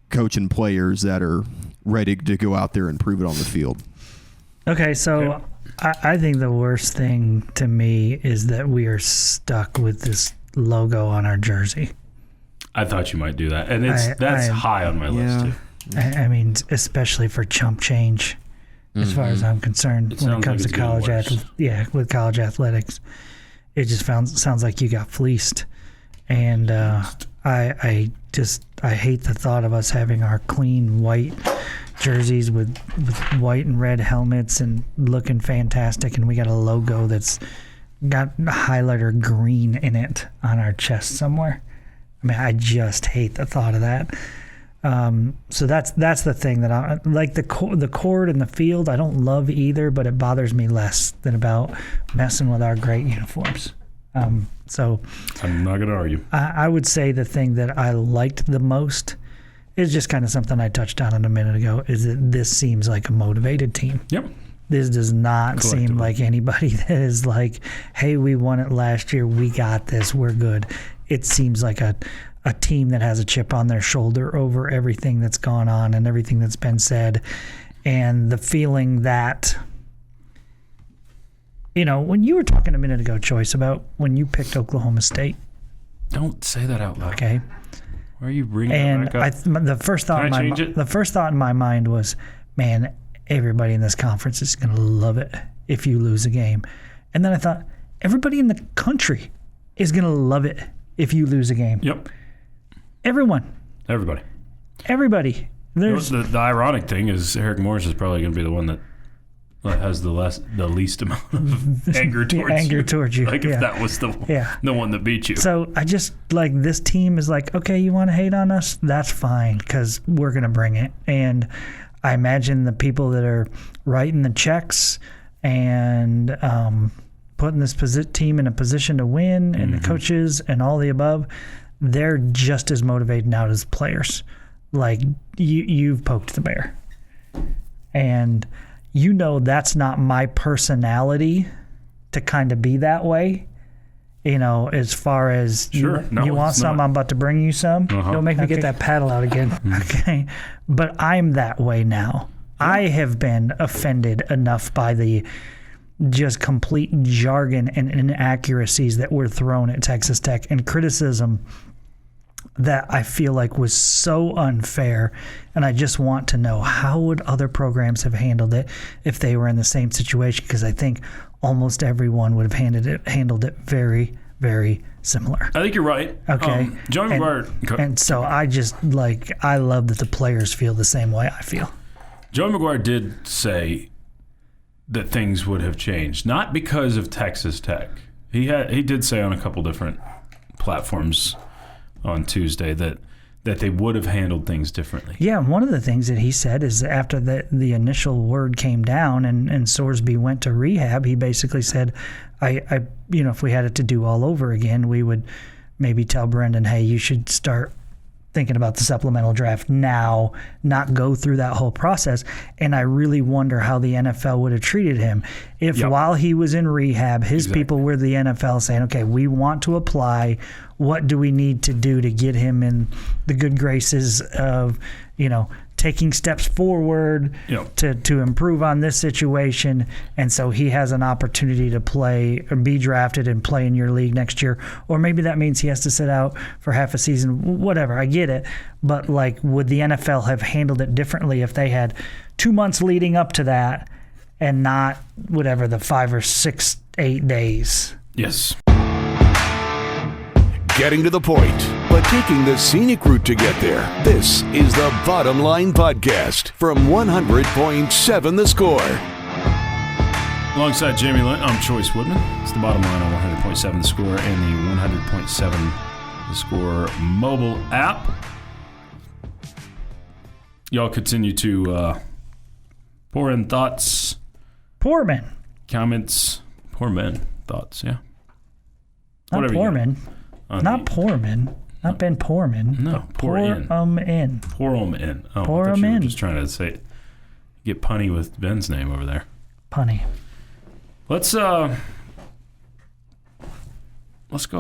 coach and players that are ready to go out there and prove it on the field. Okay, so I think the worst thing to me is that we are stuck with this logo on our jersey. I thought you might do that, and that's high on my list too. I mean, especially for chump change, as far as I'm concerned, when it comes to college with college athletics, it just sounds like you got fleeced, and I hate the thought of us having our clean white jerseys with white and red helmets and looking fantastic, and we got a logo that's got highlighter green in it on our chest somewhere. I mean, I just hate the thought of that. So that's the thing that I like. The court and the field I don't love either, but it bothers me less than about messing with our great uniforms. So I'm not gonna argue. I would say the thing that I liked the most is just kind of something I touched on a minute ago, is that this seems like a motivated team. Yep. This does not seem like anybody that is like, hey, we won it last year, we got this, we're good. It seems like a team that has a chip on their shoulder over everything that's gone on and everything that's been said. And the feeling that, you know, when you were talking a minute ago, Choice, about when you picked Oklahoma State. Don't say that out loud. Okay. Why are you bringing that back up? The first thought in my mind was, man, everybody in this conference is going to love it if you lose a game. And then I thought, everybody in the country is going to love it if you lose a game. Yep. Everyone. Everybody. There's the ironic thing is Eric Morris is probably going to be the one that has the least amount of anger towards you. Like if that was the one that beat you. So I just like, this team is like, okay, you want to hate on us? That's fine, because we're going to bring it. And I imagine the people that are writing the checks and putting this team in a position to win, and the coaches and all the above, they're just as motivated now as players. Like, you've poked the bear. And you know that's not my personality to kind of be that way. You know, as far as you want some, I'm about to bring you some. Don't make me get that paddle out again. Okay. But I'm that way now. I have been offended enough by the just complete jargon and inaccuracies that were thrown at Texas Tech, and criticism that I feel like was so unfair. And I just want to know, how would other programs have handled it if they were in the same situation? Because I think almost everyone would have handled it very, very similar. I think you're right. Okay. Joey McGuire. And so I just I love that the players feel the same way I feel. Joey McGuire did say that things would have changed, not because of Texas Tech. He did say on a couple different platforms on Tuesday that they would have handled things differently. Yeah, one of the things that he said is after the initial word came down and Sorsby went to rehab, he basically said, I if we had it to do all over again, we would maybe tell Brendan, hey, you should start thinking about the supplemental draft now, not go through that whole process. And I really wonder how the NFL would have treated him if while he was in rehab, his people were the NFL saying, okay, we want to apply. What do we need to do to get him in the good graces of, taking steps forward to improve on this situation, and so he has an opportunity to play or be drafted and play in your league next year. Or maybe that means he has to sit out for half a season. Whatever, I get it. But like, would the NFL have handled it differently if they had 2 months leading up to that and not whatever the 5 or 6, 8 days? Yes. Getting to the point, but taking the scenic route to get there. This is the Bottom Line Podcast from 100.7 The Score. Alongside Jamie Lent, I'm Chois Woodman. It's the Bottom Line on 100.7 The Score and the 100.7 The Score mobile app. Y'all continue to pour in thoughts. Poor men. Comments. Poor men. Thoughts, yeah. Not Whatever poor men. Not poor men. Not Ben Poorman. No, pour in. in. Pour 'em in. Oh, pour 'em in. Just trying to say, get punny with Ben's name over there. Punny. Let's go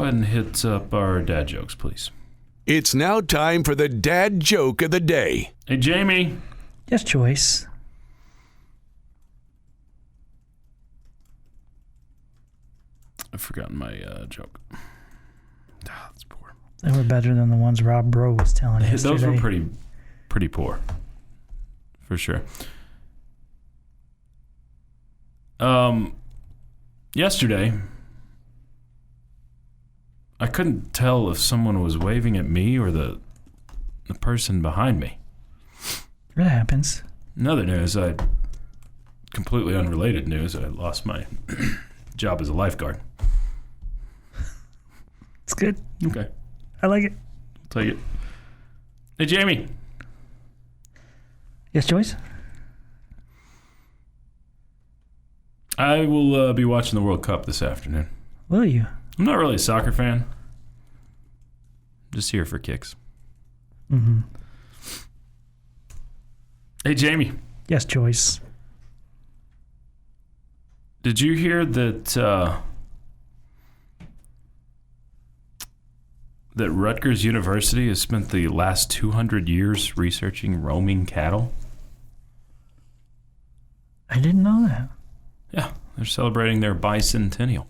ahead and hit up our dad jokes, please. It's now time for the dad joke of the day. Hey, Jamie. Yes, Choice. I've forgotten my joke. That's poor. They were better than the ones Rob Bro was telling us. Those were pretty poor, for sure. Yesterday, I couldn't tell if someone was waving at me or the person behind me. That happens. Another news, completely unrelated news, I lost my job as a lifeguard. It's good. Okay. I like it. I'll take it. Hey, Jamie. Yes, Joyce? I will be watching the World Cup this afternoon. Will you? I'm not really a soccer fan. Just here for kicks. Mm-hmm. Hey, Jamie. Yes, Joyce. Did you hear that that Rutgers University has spent the last 200 years researching roaming cattle? I didn't know that. Yeah, they're celebrating their bicentennial.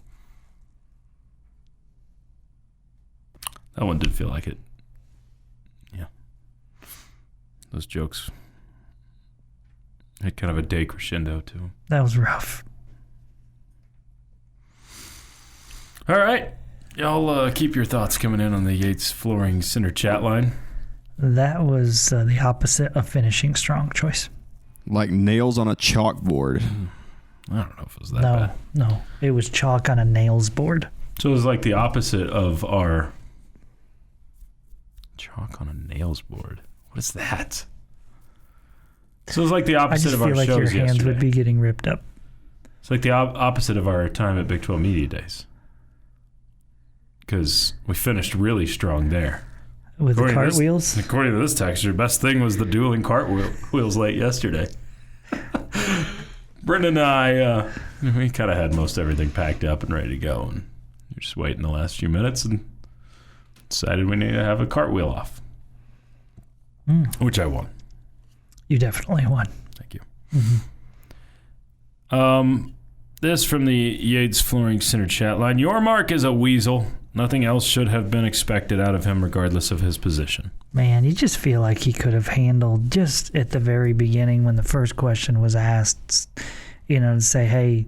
That one did feel like it. Yeah. Those jokes had kind of a decrescendo to them. That was rough. All right. Y'all keep your thoughts coming in on the Yates Flooring Center chat line. That was the opposite of finishing strong, Choice. Like nails on a chalkboard. I don't know if it was that bad. No. It was chalk on a nails board. So it was like the opposite of our chalk on a nails board. What is that? So it was like the opposite of our shows yesterday. I just feel like your hands would be getting ripped up. It's like the opposite of our time at Big 12 Media Days. Because we finished really strong there. With the cartwheels? According to this text, your best thing was the dueling cartwheels late yesterday. Brendan and I, we kind of had most everything packed up and ready to go. And you're just waiting the last few minutes and decided we need to have a cartwheel off. Which I won. You definitely won. Thank you. Mm-hmm. This from the Yates Flooring Center chat line. Yormark is a weasel. Nothing else should have been expected out of him regardless of his position. Man, you just feel like he could have handled just at the very beginning when the first question was asked, to say, hey,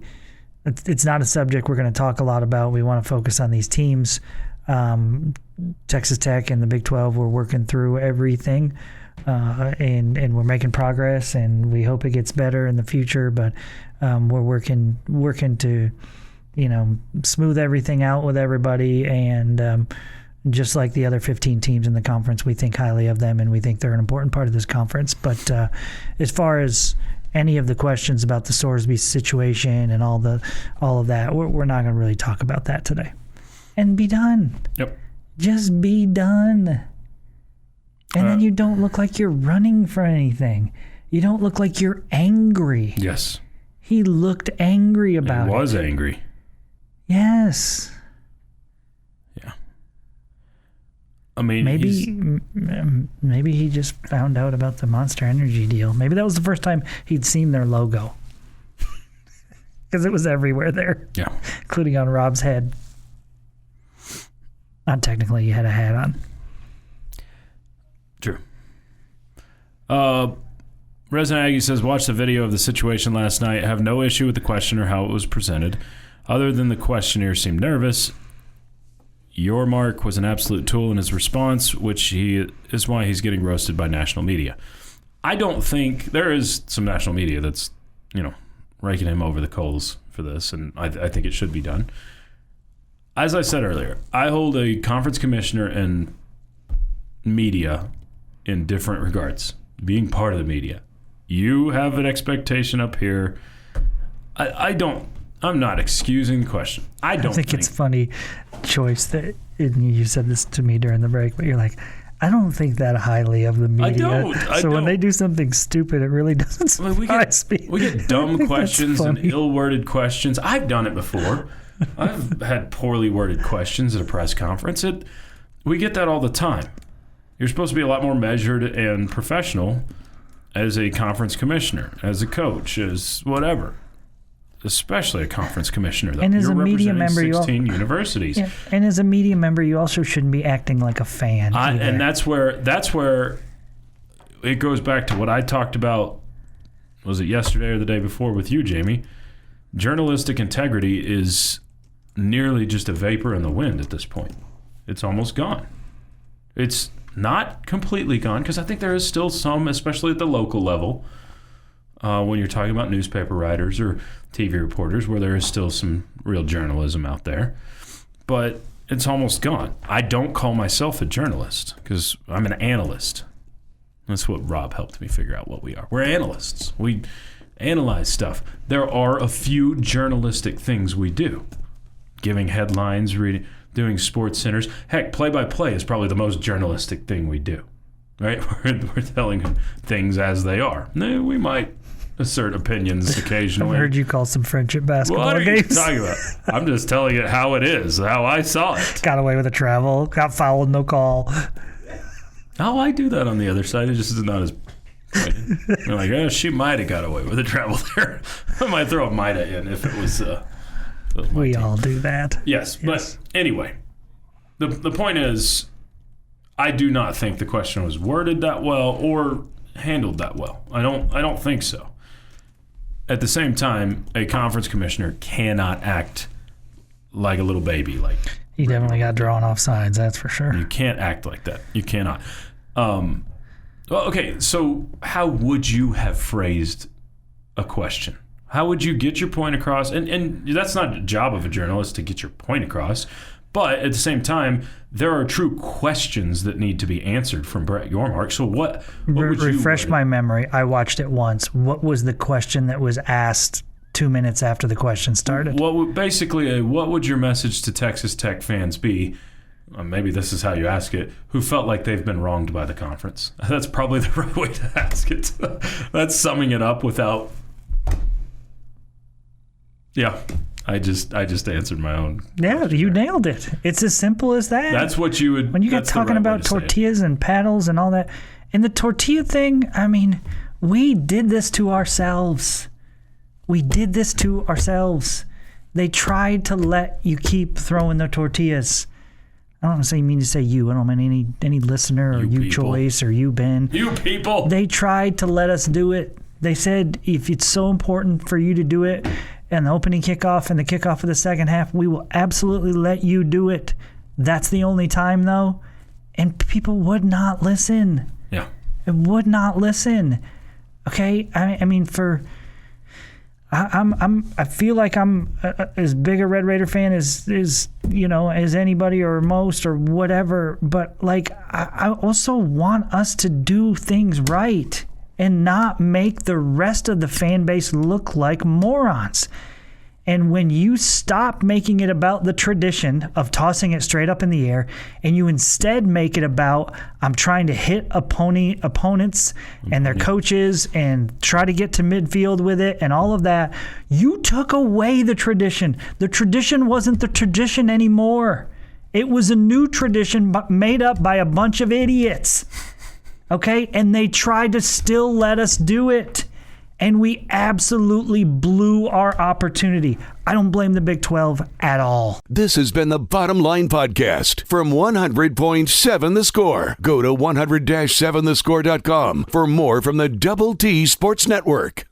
it's not a subject we're going to talk a lot about. We want to focus on these teams. Texas Tech and the Big 12, we're working through everything, and we're making progress, and we hope it gets better in the future, but we're working to smooth everything out with everybody, and just like the other 15 teams in the conference, we think highly of them, and we think they're an important part of this conference. But as far as any of the questions about the Sorsby situation and all of that, we're not going to really talk about that today. And be done. Yep. Just be done. And then you don't look like you're running for anything. You don't look like you're angry. Yes. He looked angry about it. He was angry. Yes. Yeah. I mean, maybe he just found out about the Monster Energy deal. Maybe that was the first time he'd seen their logo. Because it was everywhere there. Yeah. Including on Rob's head. Not technically, he had a hat on. True. Resident Aggie says, watch the video of the situation last night. Have no issue with the question or how it was presented. Other than the questioner seemed nervous. Yormark was an absolute tool in his response, which is why he's getting roasted by national media. I don't think there is some national media that's, raking him over the coals for this, and I think it should be done. As I said earlier, I hold a conference commissioner and media in different regards. Being part of the media, you have an expectation up here. I'm not excusing the question. I think it's funny, Choice, that you said this to me during the break, but you're like, I don't think that highly of the media. I don't. When they do something stupid, it really doesn't surprise me. We get dumb questions and ill-worded questions. I've done it before. I've had poorly worded questions at a press conference. We get that all the time. You're supposed to be a lot more measured and professional as a conference commissioner, as a coach, as whatever. Especially a conference commissioner, though. And as You're a media member, 16 universities. Yeah, and as a media member, you also shouldn't be acting like a fan. And that's where it goes back to what I talked about. Was it yesterday or the day before with you, Jamie? Journalistic integrity is nearly just a vapor in the wind at this point. It's almost gone. It's not completely gone because I think there is still some, especially at the local level. When you're talking about newspaper writers or TV reporters, where there is still some real journalism out there. But it's almost gone. I don't call myself a journalist because I'm an analyst. That's what Rob helped me figure out what we are. We're analysts. We analyze stuff. There are a few journalistic things we do. Giving headlines, reading, doing sports centers. Heck, play-by-play is probably the most journalistic thing we do. Right? We're telling things as they are. We might assert opinions occasionally. I heard you call some friendship basketball games. What are you talking about? I'm just telling it how it is, how I saw it. Got away with a travel, got fouled, no call. Oh, I do that on the other side. It just is not as You're like, she might have got away with a travel there. I might throw a might in if it was we team. all do that. Yes, but anyway, the point is, I do not think the question was worded that well or handled that well. I don't think so. At the same time, a conference commissioner cannot act like a little baby. He definitely got drawn off sides, that's for sure. You can't act like that. You cannot. Well, okay, so how would you have phrased a question? How would you get your point across? And that's not the job of a journalist to get your point across. But at the same time, there are true questions that need to be answered from Brett Yormark. So what would you refresh my memory? I watched it once. What was the question that was asked 2 minutes after the question started? What would your message to Texas Tech fans be? Maybe this is how you ask it. Who felt like they've been wronged by the conference? That's probably the right way to ask it. That's summing it up without. Yeah. I just answered my own. Yeah, you nailed it. It's as simple as that. That's what you would. When you get talking about tortillas and paddles and all that, and the tortilla thing, I mean, we did this to ourselves. They tried to let you keep throwing the tortillas. I don't mean to say you. I don't mean any listener or you Choice or you Ben. You people. They tried to let us do it. They said if it's so important for you to do it, and the opening kickoff and the kickoff of the second half, we will absolutely let you do it. That's the only time, though. And people would not listen. Yeah. It would not listen. Okay? I mean, I feel like I'm as big a Red Raider fan as anybody or most or whatever. But, I also want us to do things right and not make the rest of the fan base look like morons. And when you stop making it about the tradition of tossing it straight up in the air, and you instead make it about, I'm trying to hit opponents and their coaches and try to get to midfield with it and all of that, you took away the tradition. The tradition wasn't the tradition anymore. It was a new tradition made up by a bunch of idiots. Okay? And they tried to still let us do it. And we absolutely blew our opportunity. I don't blame the Big 12 at all. This has been the Bottom Line Podcast from 100.7 The Score. Go to 100-7thescore.com for more from the Double T Sports Network.